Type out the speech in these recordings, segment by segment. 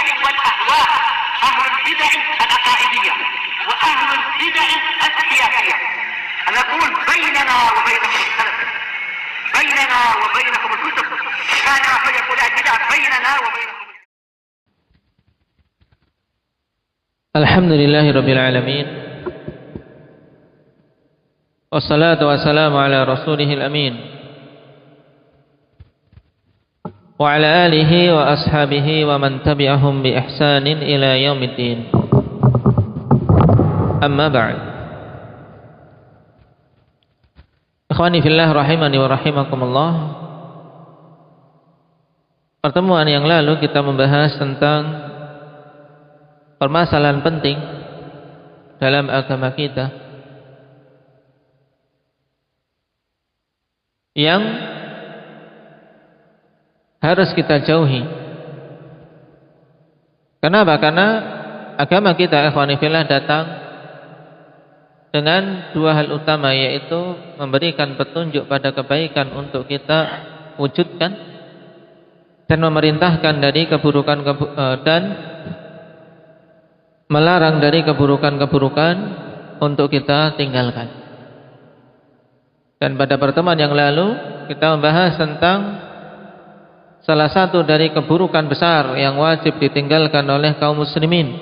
البدع والأهواء، أهل البدع العقائدية وأهل البدع السياسية. نقول بيننا وبينكم السلف، بيننا وبينكم الكتب، كان فيقول البدع بيننا وبينكم. Alhamdulillahirabbil alamin. Wassalatu wassalamu ala rasulihil amin. Wa ala alihi wa ashabihi wa man tabi'ahum bi ihsanin ila yaumiddin. Amma ba'd. Ikhwani fillah rahimani wa rahimakumullah. Pertemuan yang lalu kita membahas tentang permasalahan penting dalam agama kita yang harus kita jauhi. Kenapa? Karena agama kita ikhwani fillah datang dengan dua hal utama, yaitu memberikan petunjuk pada kebaikan untuk kita wujudkan dan memerintahkan dari keburukan dan melarang dari keburukan-keburukan untuk kita tinggalkan. Dan pada pertemuan yang lalu kita membahas tentang salah satu dari keburukan besar yang wajib ditinggalkan oleh kaum muslimin,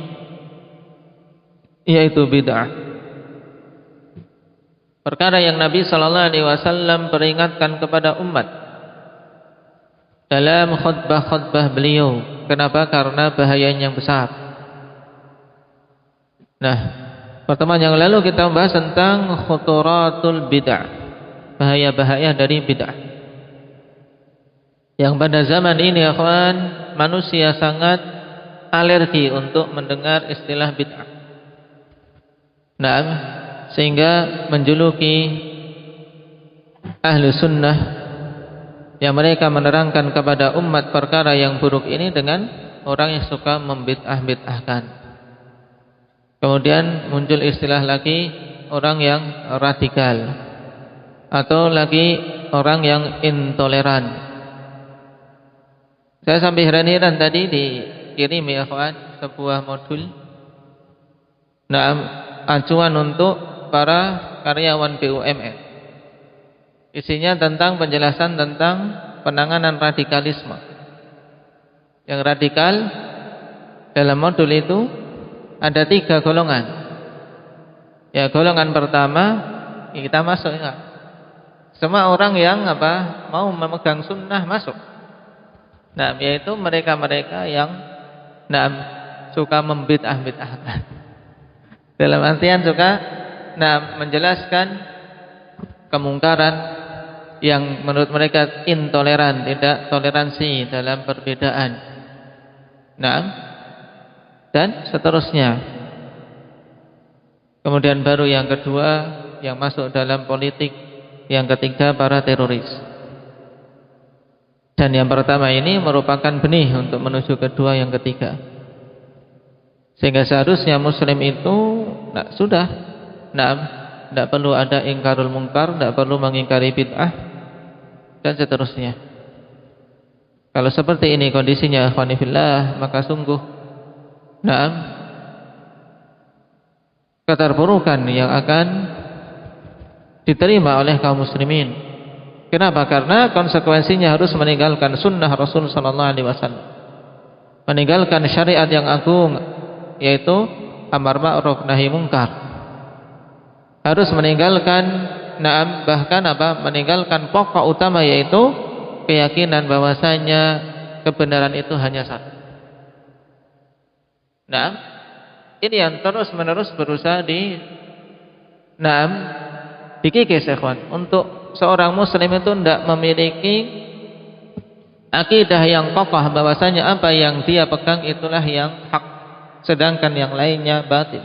yaitu bid'ah. Perkara yang Nabi sallallahu alaihi wasallam peringatkan kepada umat dalam khutbah-khutbah beliau. Kenapa? Karena bahayanya yang besar. Nah, pertemuan yang lalu kita membahas tentang khuturatul bid'ah, bahaya-bahaya dari bid'ah. Yang pada zaman ini akhwan, manusia sangat alergi untuk mendengar istilah bid'ah. Nah, sehingga menjuluki ahlu sunnah yang mereka menerangkan kepada umat perkara yang buruk ini dengan orang yang suka membid'ah-bid'ahkan. Kemudian muncul istilah lagi orang yang radikal, atau lagi orang yang intoleran. Saya sampai heran-heran tadi dikirim ya kawan sebuah modul, acuan untuk para karyawan BUMN. Isinya tentang penjelasan tentang penanganan radikalisme. Yang radikal dalam modul itu ada 3 golongan. Ya, golongan pertama kita masuk enggak? Semua orang yang mau memegang sunnah masuk. Nah, yaitu mereka-mereka yang suka membid'ah-bid'ahkan. Dalam artian suka menjelaskan kemungkaran yang menurut mereka intoleran, tidak toleransi dalam perbedaan. Dan seterusnya. Kemudian baru yang kedua yang masuk dalam politik, yang ketiga para teroris. Dan yang pertama ini merupakan benih untuk menuju kedua yang ketiga. Sehingga seharusnya muslim itu tidak perlu ada ingkarul munkar, tidak perlu mengingkari bid'ah dan seterusnya. Kalau seperti ini kondisinya ikhwani fillah, maka sungguh keterpurukan yang akan diterima oleh kaum muslimin. Kenapa? Karena konsekuensinya harus meninggalkan sunnah Rasul sallallahu alaihi wasallam, meninggalkan syariat yang agung, yaitu amar ma'ruf nahi munkar. Harus meninggalkan bahkan meninggalkan pokok utama, yaitu keyakinan bahwasanya kebenaran itu hanya satu. Ini yang terus-menerus berusaha dikikis ikhwan, untuk seorang muslim itu tidak memiliki akidah yang kokoh bahwasanya apa yang dia pegang itulah yang hak, sedangkan yang lainnya batil.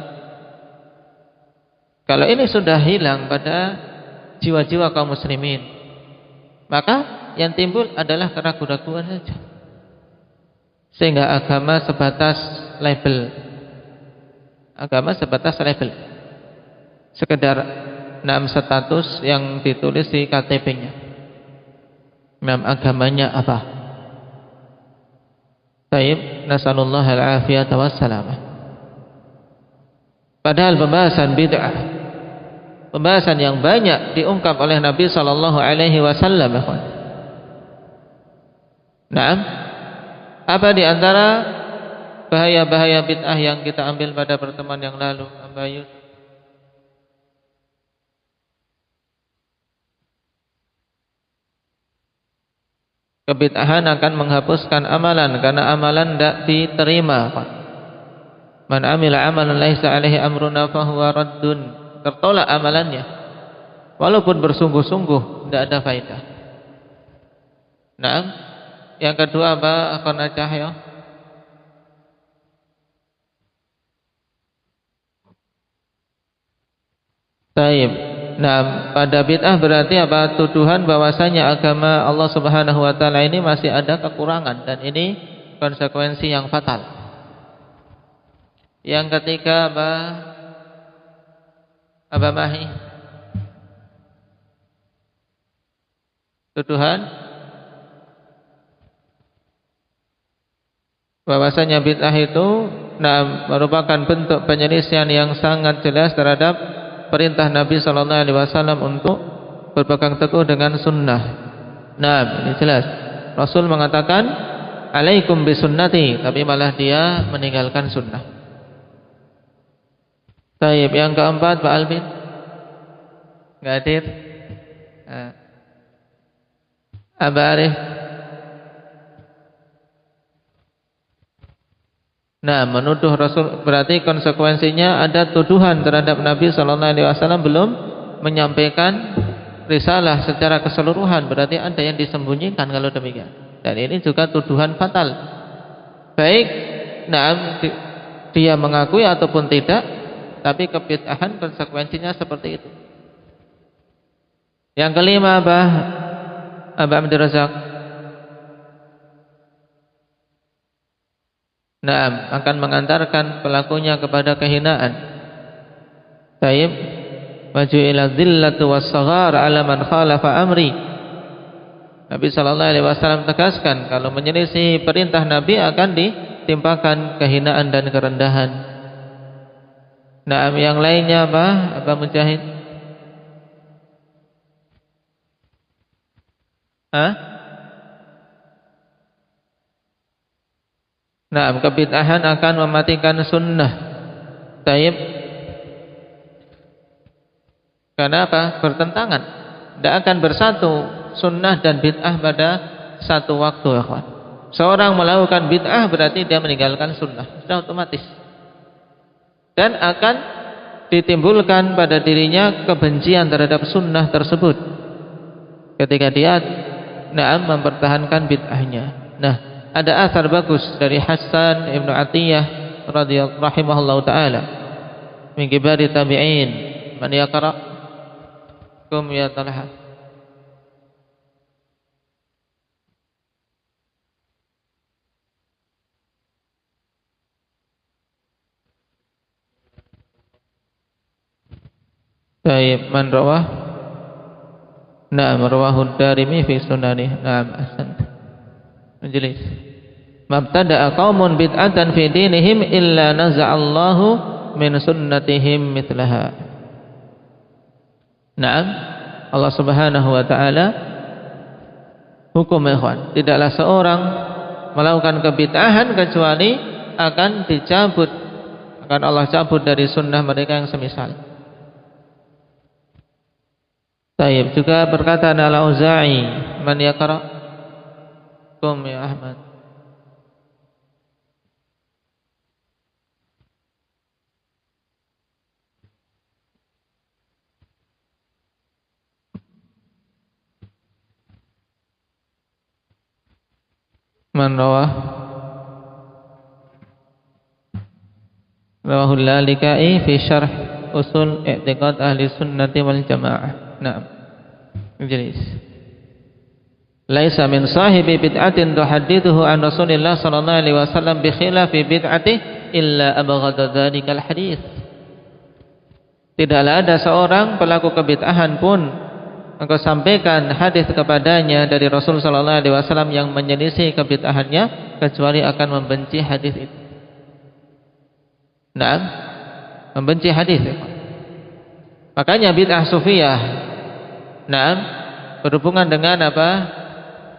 Kalau ini sudah hilang pada jiwa-jiwa kaum muslimin, maka yang timbul adalah keraguan-keraguan saja. Sehingga agama sebatas label. Agama sebatas label. Sekedar status yang ditulis di KTP-nya. Agamanya apa? Taib, nasallallahu al-afiyata wassalamah. Padahal pembahasan bid'ah, pembahasan yang banyak diungkap oleh Nabi sallallahu alaihi wasallam. Naam. Apa di antara bahaya-bahaya bid'ah yang kita ambil pada pertemuan yang lalu, Aba Yusuf? Kebid'ahan akan menghapuskan amalan karena amalan tidak diterima. Man amila amalan laisa alaihi amruna fahuwa raddun. Tertolak amalannya. Walaupun bersungguh-sungguh tidak ada faedah. Nah, yang kedua apa? Akan cahaya. Taib. Nah, pada bid'ah berarti apa? Tuduhan bahwasanya agama Allah Subhanahu wa taala ini masih ada kekurangan, dan ini konsekuensi yang fatal. Yang ketiga apa Mahi? Tuduhan bahwasanya bid'ah itu merupakan bentuk penyelisihan yang sangat jelas terhadap perintah Nabi sallallahu alaihi wasallam untuk berpegang teguh dengan sunnah. Nah, ini jelas. Rasul mengatakan, "Alaikum bisunnati," tapi malah dia meninggalkan sunnah. Taib, yang keempat Pak Albin. Enggak hadir. Aba Arif. Nah, menuduh Rasul berarti konsekuensinya ada tuduhan terhadap Nabi sallallahu alaihi wasallam belum menyampaikan risalah secara keseluruhan, berarti ada yang disembunyikan kalau demikian. Dan ini juga tuduhan fatal. Baik, dia mengakui ataupun tidak, tapi kebid'ahan konsekuensinya seperti itu. Yang kelima Aba Abdul Razak. Nah, akan mengantarkan pelakunya kepada kehinaan. Taib, maju ila dhillatu was-saghar ala man khalafa amri. Nabi sallallahu alaihi wasallam tegaskan kalau menyelisih perintah Nabi akan ditimpakan kehinaan dan kerendahan. Nah, yang lainnya apa Mujahid? Nah, kebid'ahan akan mematikan sunnah. Taib. Kenapa? Bertentangan. Tidak akan bersatu sunnah dan bid'ah pada satu waktu, ya kawan. Seorang melakukan bid'ah berarti dia meninggalkan sunnah. Sudah otomatis. Dan akan ditimbulkan pada dirinya kebencian terhadap sunnah tersebut ketika dia mempertahankan bid'ahnya. Nah, ada asar bagus dari Hasan Ibnu Atiyah radhiyallahu rahimahullahu taala min kibari tabi'in, man yaqra kum ya Talha. Baik, man rawah? Na'am, rawahu Darimi fi sunani. Na'am, ahsanta. Majelis. Mabtada'a qaumun bid'atan fi dinihim illa naza'allahu min sunnatihim mithlaha. Naam, Allah Subhanahu wa taala hukum, ikhwan, tidaklah seorang melakukan kebid'ahan kecuali akan dicabut, akan Allah cabut dari sunnah mereka yang semisal. Taib, juga berkata Al-Auza'i, man yaqra kum ya Ahmad. Man rawahul Lalikai fi syarh usul i'tiqad ahli sunnati wal jamaah. Naam. Jelas. Laisa min sahibi bid'atin tuhaddithuhu an Rasulillah sallallahu alaihi wasallam bi khilafi bid'atihi illa abghadha dzalikal hadits. Tidaklah ada seorang pelaku kebid'ahan pun engkau sampaikan hadis kepadanya dari Rasul sallallahu alaihi wasallam yang menyelisih kebid'ahannya, kecuali akan membenci hadis itu. Naam, membenci hadis. Makanya bid'ah sufiyah, naam, berhubungan dengan apa?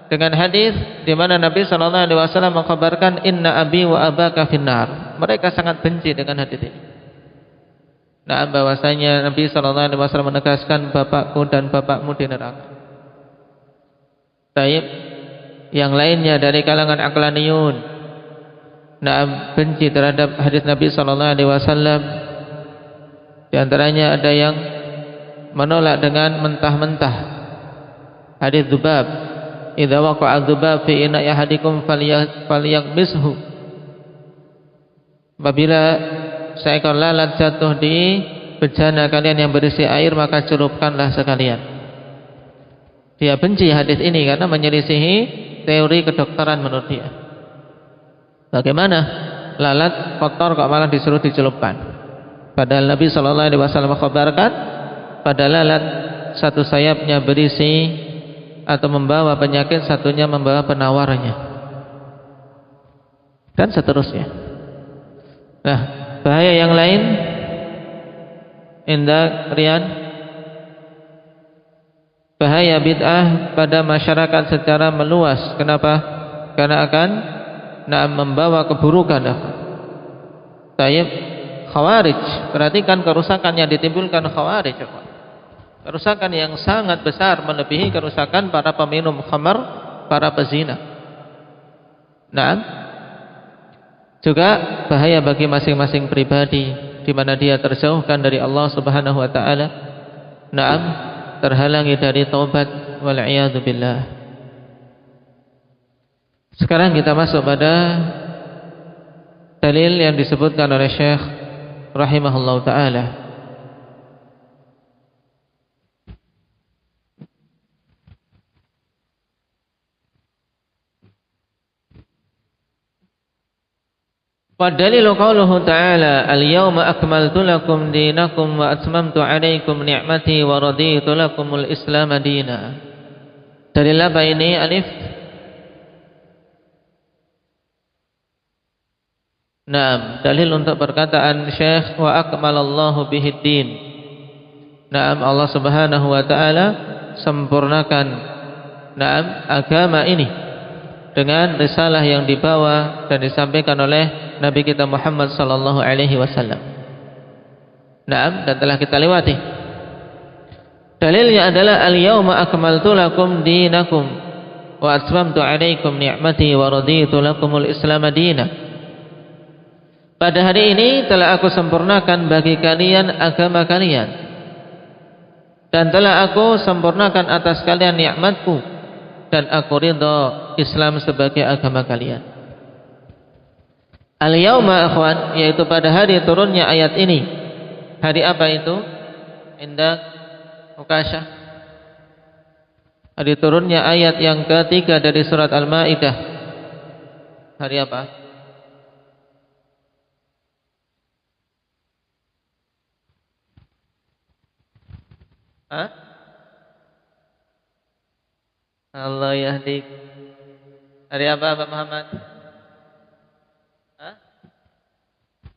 Dengan hadis di mana Nabi sallallahu alaihi wasallam mengkhabarkan inna abi wa abaka finnar. Mereka sangat benci dengan hadis ini. Nah, bahwasanya Nabi sallallahu alaihi wasallam menegaskan bapakku dan bapakmu di neraka. Taib yang lainnya dari kalangan aqlaniyun, nah, benci terhadap hadis Nabi sallallahu alaihi wasallam. Di antaranya ada yang menolak dengan mentah-mentah hadis dzubab, idza waqa'a dzubab fi ina'i ahadikum falyaqbishu. Apabila seekor lalat jatuh di bejana kalian yang berisi air, maka celupkanlah sekalian. Dia benci hadis ini karena menyelisihi teori kedokteran menurut dia. Bagaimana lalat kotor kok malah disuruh dicelupkan? Padahal Nabi sallallahu alaihi wasallam mengkhabarkan pada lalat satu sayapnya berisi atau membawa penyakit, satunya membawa penawarnya, dan seterusnya. Nah, bahaya yang lain, Indah Rian, bahaya bid'ah pada masyarakat secara meluas. Kenapa? Karena akan membawa keburukan. Tayyib, khawarij, perhatikan kerusakan yang ditimbulkan khawarij. Kerusakan yang sangat besar, melebihi kerusakan para peminum khamar, para pezina. Nah, juga bahaya bagi masing-masing pribadi di mana dia terjauhkan dari Allah Subhanahu wa taala. Naam, terhalangi dari taubat wal iyad billah. Sekarang kita masuk pada dalil yang disebutkan oleh Syekh rahimahullahu taala. Wadalilu qauluhu ta'ala al-yawma akmaltu lakum dinakum wa atmamtu alaikum ni'mati wa raditu lakumul islam dina. Dalil apa ini? Alif. Naam, dalil untuk perkataan Syekh wa akmalallahu bihid din. Naam, Allah Subhanahu wa taala sempurnakan naam agama ini dengan risalah yang dibawa dan disampaikan oleh Nabi kita Muhammad sallallahu alaihi wasallam. Naam, dan telah kita lewati. Dalilnya adalah al-yauma akmaltu lakum dinakum wa atmamtu alaikum ni'mati wa raditu lakumul islam dina. Pada hari ini telah aku sempurnakan bagi kalian agama kalian, dan telah aku sempurnakan atas kalian nikmatku, dan aku ridha Islam sebagai agama kalian. Al-yauma akhwan, yaitu pada hari turunnya ayat ini. Hari apa itu? Indah Mukasyah. Hari turunnya ayat yang ketiga dari surat Al-Maidah. Hari apa? Hah? Allah yahdik. Hari apa Pak Muhammad?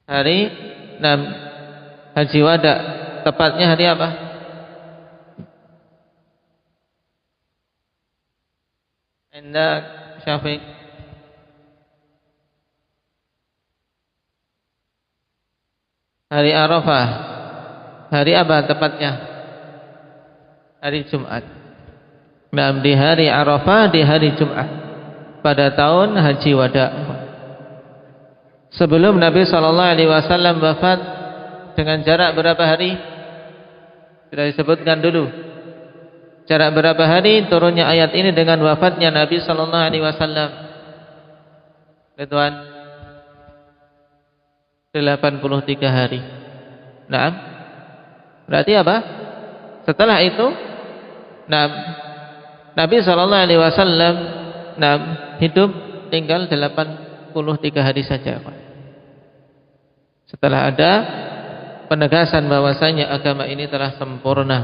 Hari 6 Haji Wada. Tepatnya hari apa? Indah Syafiq. Hari Arafah. Hari apa tepatnya? Hari Jumat. Nah, di hari Arafah, di hari Jumat pada tahun Haji Wada. Sebelum Nabi sallallahu alaihi wasallam wafat dengan jarak berapa hari? Sudah disebutkan dulu. Jarak berapa hari turunnya ayat ini dengan wafatnya Nabi sallallahu alaihi wasallam? Ridwan 83 hari. Naam. Berarti apa? Setelah itu, naam, Nabi sallallahu alaihi wasallam naam hidup tinggal 83 hari saja. Setelah ada penegasan bahwasanya agama ini telah sempurna.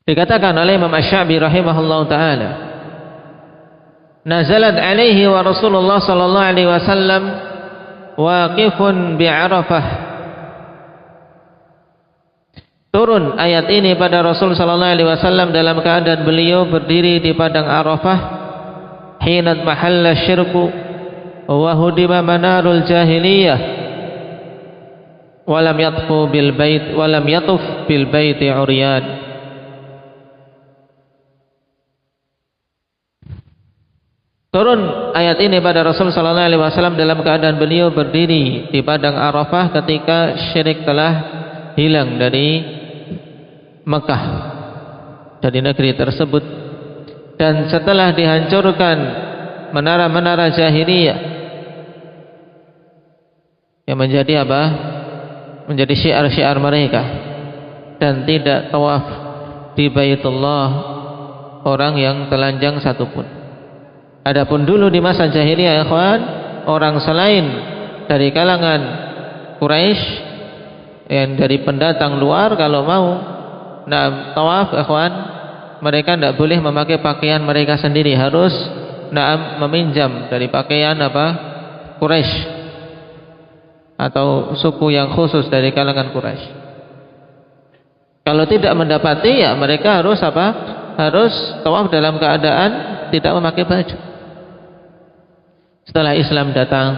Dikatakan oleh Imam Asy-Sya'bi rahimahullahu taala, nazalat alaihi wa Rasulullah sallallahu alaihi wasallam waqifun bi Arafah. Turun ayat ini pada Rasul sallallahu alaihi wasallam dalam keadaan beliau berdiri di padang Arafah, hinat mahalla syirku wa hudima manarul jahiliyah walam yatuf bil baiti uryan. Turun ayat ini pada Rasul sallallahu alaihi wasallam dalam keadaan beliau berdiri di padang Arafah ketika syirik telah hilang dari Mekah, dari negeri tersebut, dan setelah dihancurkan menara-menara jahiliyah yang menjadi apa? Menjadi syiar-syiar mereka, dan tidak tawaf di Baitullah orang yang telanjang satupun. Adapun dulu di masa jahiliyah, ikhwan, orang selain dari kalangan Quraisy yang dari pendatang luar kalau mau tawaf, ikhwan, mereka tidak boleh memakai pakaian mereka sendiri, harus meminjam dari pakaian Quraisy atau suku yang khusus dari kalangan Quraisy. Kalau tidak mendapati, ya mereka harus harus tawaf dalam keadaan tidak memakai baju. Setelah Islam datang,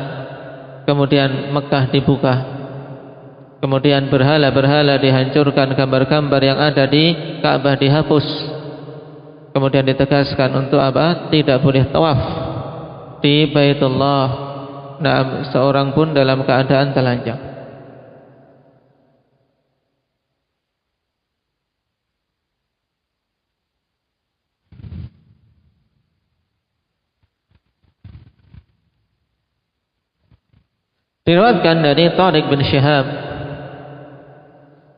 kemudian Mekah dibuka, kemudian berhala-berhala dihancurkan, gambar-gambar yang ada di Ka'bah dihapus, kemudian ditegaskan untuk tidak boleh tawaf di Baitullah seorang pun dalam keadaan telanjang. Diriwayatkan dari Tariq bin Syihab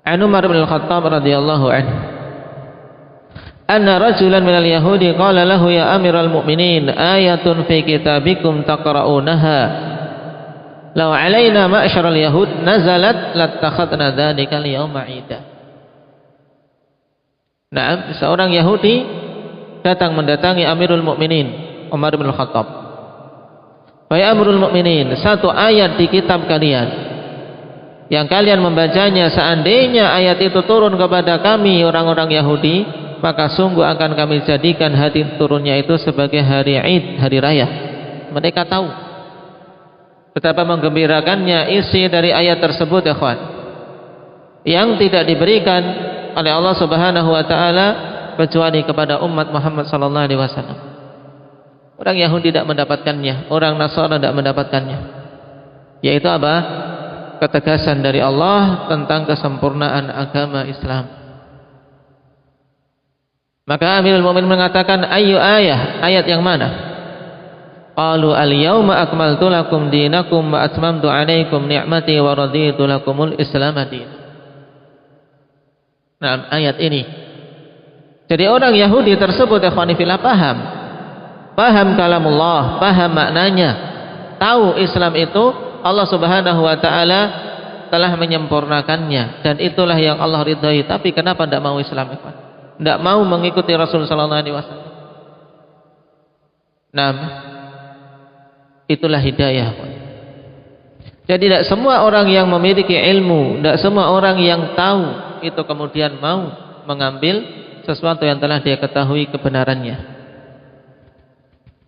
an Umar bin Al-Khattab radhiyallahu anhu anna rajulan minal yahudi qala lahu ya amiral mu'minin ayatun fi kitabikum taqra'unaha law alaina ma'syaral yahud nazalat lattakhadna dzalikal yawma 'ida. Nah, seorang Yahudi datang mendatangi Amirul Mukminin Umar bin Al-Khattab. Wahai Amirul Mukminin, satu ayat di kitab kalian yang kalian membacanya, seandainya ayat itu turun kepada kami orang-orang Yahudi, maka sungguh akan kami jadikan hari turunnya itu sebagai hari Id, hari raya. Mereka tahu betapa menggembirakannya isi dari ayat tersebut, ya kawan, yang tidak diberikan oleh Allah Subhanahu wa taala kecuali kepada umat Muhammad sallallahu alaihi wasallam. Orang Yahudi tidak mendapatkannya, orang Nasrani tidak mendapatkannya. Yaitu ketegasan dari Allah tentang kesempurnaan agama Islam. Maka Amirul Mukminin mengatakan, ayyu ayat yang mana? Qalu al-yawma akmaltu lakum dinakum wa atmamtu 'alaikum ni'mati wa raditu lakumul Islam dinan. Nah, ayat ini. Jadi orang Yahudi tersebut, ikhwani fillah, paham kalamullah, paham maknanya, tahu Islam itu Allah Subhanahu wa taala telah menyempurnakannya dan itulah yang Allah ridhai. Tapi kenapa tidak mau Islam, ikhwan? Tidak mau mengikuti Rasul sallallahu alaihi wasallam. Nah, itulah hidayah. Jadi tidak semua orang yang memiliki ilmu, tidak semua orang yang tahu itu kemudian mau mengambil sesuatu yang telah dia ketahui kebenarannya.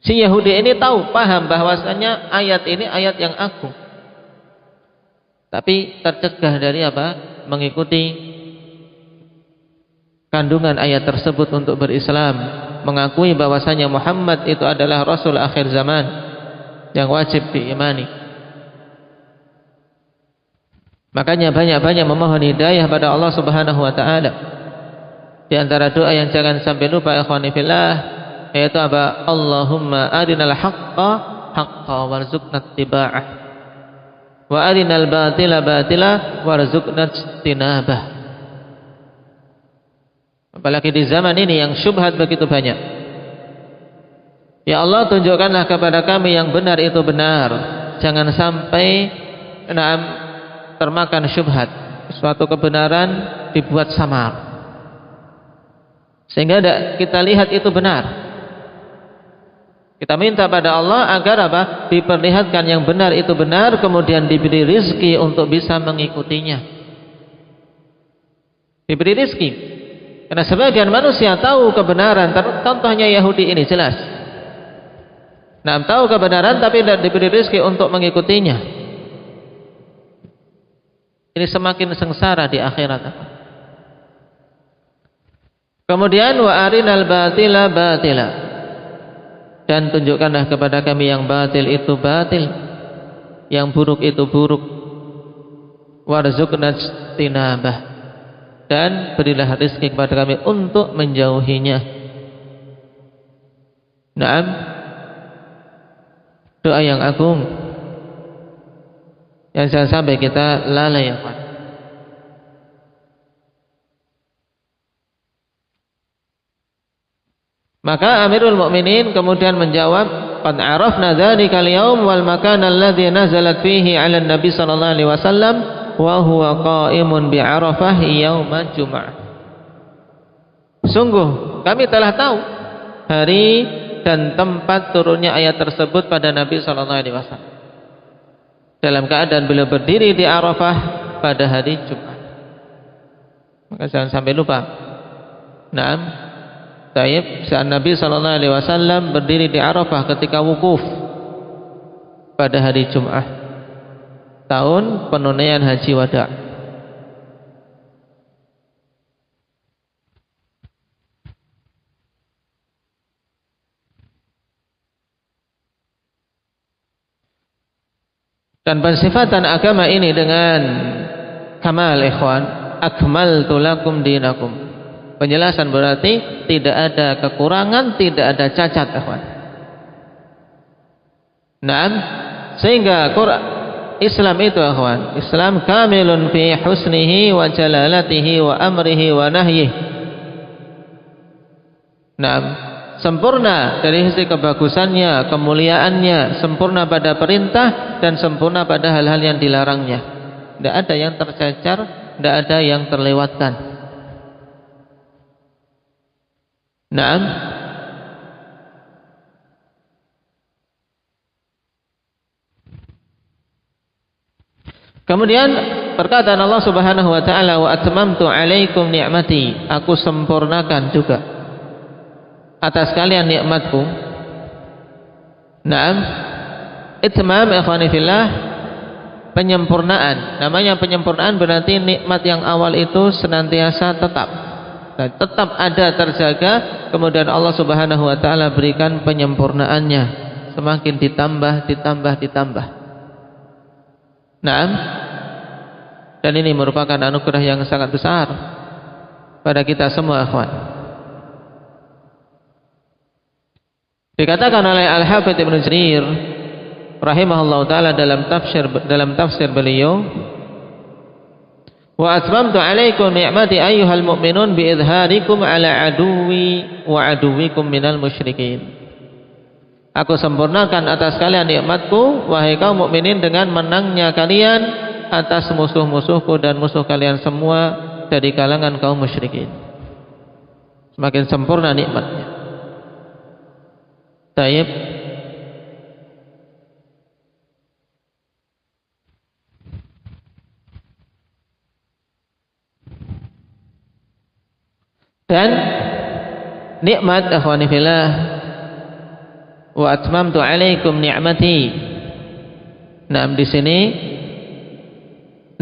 Si Yahudi ini tahu, paham bahwasanya ayat ini ayat yang agung, tapi tercegah dari mengikuti kandungan ayat tersebut untuk berislam, mengakui bahwasanya Muhammad itu adalah Rasul akhir zaman yang wajib diimani. Makanya banyak-banyak memohon hidayah pada Allah Subhanahu wa taala. Di antara doa yang jangan sampai lupa, ikhwani fillah, yaitu Allahumma arinal haqqa haqqa warzuqna ittiba'ah wa arinal batila batila warzuqna ijtinabah. Apalagi di zaman ini yang syubhat begitu banyak. Ya Allah, tunjukkanlah kepada kami yang benar itu benar, jangan sampai termakan syubhat, suatu kebenaran dibuat samar. Sehingga kita lihat itu benar. Kita minta pada Allah agar apa? Diperlihatkan yang benar itu benar, kemudian diberi rizki untuk bisa mengikutinya. Diberi rizki. Karena sebagian manusia tahu kebenaran, contohnya Yahudi ini jelas. Nah, tahu kebenaran tapi tidak diberi rizki untuk mengikutinya. Ini semakin sengsara di akhirat. Kemudian wa arinal batila batila, dan tunjukkanlah kepada kami yang batil itu batil, yang buruk itu buruk. Warzuqna tinabah, dan berilah rezeki kepada kami untuk menjauhinya. Naam, doa yang agung yang jangan sampai kita lalai ya Pak. Maka Amirul Mukminin kemudian menjawab, "Qad arafna dzalikal yaum wal makan alladzi nazalat fihi 'ala an-nabi sallallahu alaihi wasallam wa huwa qa'imun bi Arafah yaumul Jum'ah." Sungguh kami telah tahu hari dan tempat turunnya ayat tersebut pada Nabi sallallahu alaihi wasallam. Dalam keadaan beliau berdiri di Arafah pada hari Jumat. Maka jangan sampai lupa. Naam. Taib, saat Nabi sallallahu alaihi wasallam berdiri di Arafah ketika wukuf pada hari Jumat tahun penunaian haji wada. Dan pensifatan agama ini dengan kamal ikhwan, akmaltu lakum dinakum. Penjelasan berarti tidak ada kekurangan, tidak ada cacat, ikhwan. Naam, sehingga Islam itu, ikhwan, Islam kamilun fi husnihi wa jalalatihi wa amrihi wa nahyihi. Naam, sempurna dari sisi kebagusannya, kemuliaannya, sempurna pada perintah dan sempurna pada hal-hal yang dilarangnya. Tidak ada yang tercecer, tidak ada yang terlewatkan. Naam. Kemudian perkataan Allah Subhanahu wa taala, wa atmamtu 'alaikum ni'mati, aku sempurnakan juga atas kalian nikmatku. Naam. Itmam ikhwani fillah, penyempurnaan. Namanya penyempurnaan berarti nikmat yang awal itu senantiasa tetap ada, terjaga, kemudian Allah Subhanahu wa taala berikan penyempurnaannya, semakin ditambah. Naam. Dan ini merupakan anugerah yang sangat besar pada kita semua, ikhwan. Dikatakan oleh Al-Hafidz Ibnu Jarir rahimahullahu taala dalam tafsir beliau, wa atmamtu 'alaikum ni'mati ayyuhal mu'minun bi idharikum 'ala aduwi wa aduwikum minal musyrikin. Aku sempurnakan atas kalian nikmatku wahai kaum mukminin dengan menangnya kalian atas musuh-musuhku dan musuh kalian semua dari kalangan kaum musyrikin. Semakin sempurna nikmatnya. Taib. Dan nikmat akhwani fillah, wa atmamtu 'alaikum ni'mati. Nah, di sini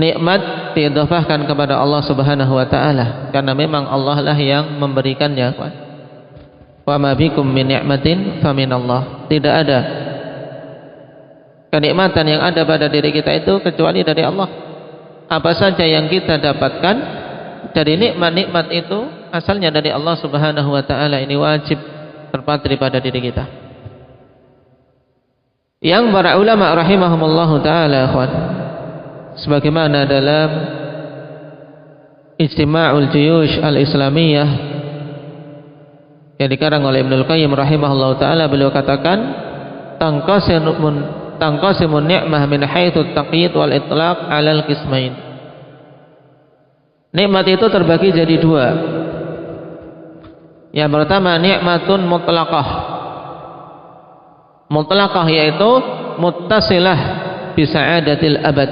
nikmat diidhafahkan kepada Allah Subhanahu wa taala karena memang Allah lah yang memberikannya. Wa ma bikum min ni'matin faminallah. Tidak ada kenikmatan yang ada pada diri kita itu kecuali dari Allah. Apa saja yang kita dapatkan dari nikmat-nikmat itu asalnya dari Allah Subhanahu wa taala. Ini wajib terpatri pada diri kita. Yang para ulama rahimahumullahu taala, ikhwan, sebagaimana dalam Ijtima'ul Juyush Al-Islamiyah yang dikarang oleh Ibnul Qayyim rahimahullahu taala, beliau katakan, tanqasimun ni'mah min haitsu taqyid wal itlaq 'alal qismain. Nikmat itu terbagi jadi dua. Yang pertama nikmatun mutlaqah. Mutlaqah yaitu muttasilah bisa'adatil abad,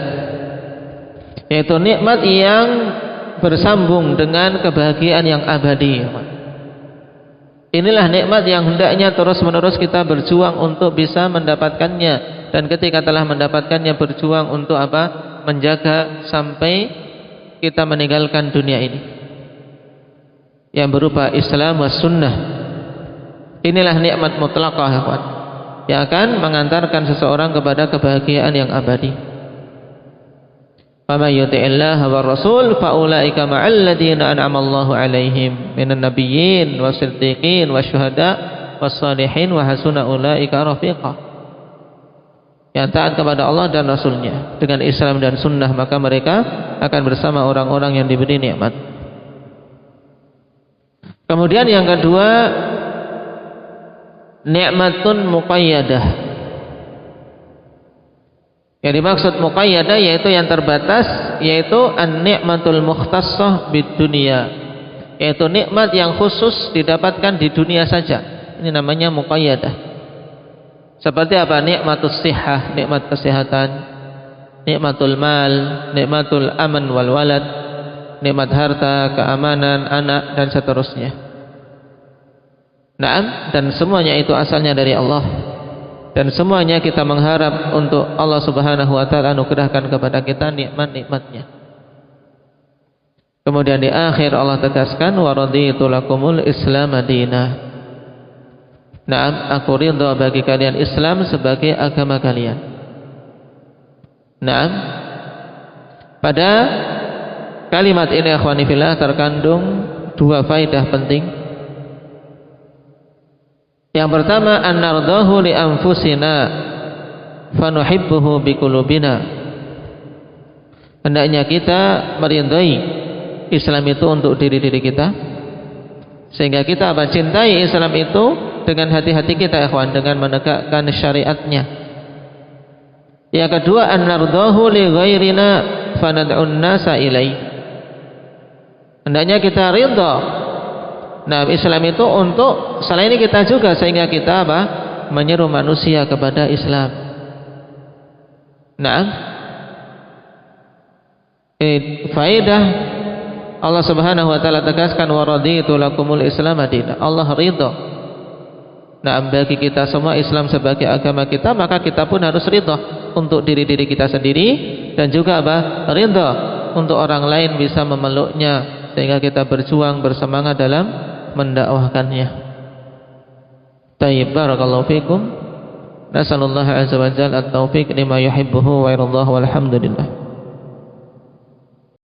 yaitu nikmat yang bersambung dengan kebahagiaan yang abadi. Inilah nikmat yang hendaknya terus-menerus kita berjuang untuk bisa mendapatkannya, dan ketika telah mendapatkannya berjuang untuk apa? Menjaga sampai kita meninggalkan dunia ini, yang berupa Islam was sunnah. Inilah nikmat mutlaqah, yang akan mengantarkan seseorang kepada kebahagiaan yang abadi. Faman yuti'illah wa rasul faulaika ma'al ladzina an'ama Allahu 'alaihim minan nabiyyin wasiddiqin wasyuhada wassalihin wa hasuna ulaika rafiqa. Yang taat kepada Allah dan Rasulnya dengan Islam dan sunnah, maka mereka akan bersama orang-orang yang diberi nikmat. Kemudian yang kedua, nikmatun muqayyadah. Yang dimaksud muqayyadah yaitu yang terbatas, yaitu an-ni'matul mukhtassah bid dunya, yaitu nikmat yang khusus didapatkan di dunia saja. Ini namanya muqayyadah. Seperti apa? Nikmatus sihah, nikmat kesehatan, nikmatul mal, nikmatul aman wal walad, nikmat harta, keamanan, anak, dan seterusnya. Naam, dan semuanya itu asalnya dari Allah, dan semuanya kita mengharap untuk Allah Subhanahu wa taala anugerahkan kepada kita nikmat-nikmatnya. Kemudian di akhir Allah tegaskan wa raditu lakumul Islam madinah. Naam, aku ridha bagi kalian Islam sebagai agama kalian. Naam, pada kalimat ini akhwani fillah terkandung dua faedah penting. Yang pertama, an-nardahu li anfusina fanuhibbuhu biqulubina. Hendaknya kita meridai Islam itu untuk diri-diri kita, sehingga kita mencintai Islam itu dengan hati-hati kita, ikhwan, dengan menegakkan syariatnya. Yang kedua, an-nardahu li ghairina fanad'un nasa ilaihi. Hendaknya kita ridha Islam itu untuk selain kita juga, sehingga kita apa? Menyeru manusia kepada Islam. Faedah Allah Subhanahu wa taala tegaskan wa raditu lakumul Islam madinah. Allah ridha bagi kita semua Islam sebagai agama kita, maka kita pun harus ridha untuk diri-diri kita sendiri, dan juga apa? Ridha untuk orang lain bisa memeluknya, sehingga kita berjuang bersemangat dalam mendakwahkannya. Tayyib, barakallahu fikum. Nasallallahu azza wa jalla at-taufiq lima yuhibbuhu wa yardahu, walhamdulillah.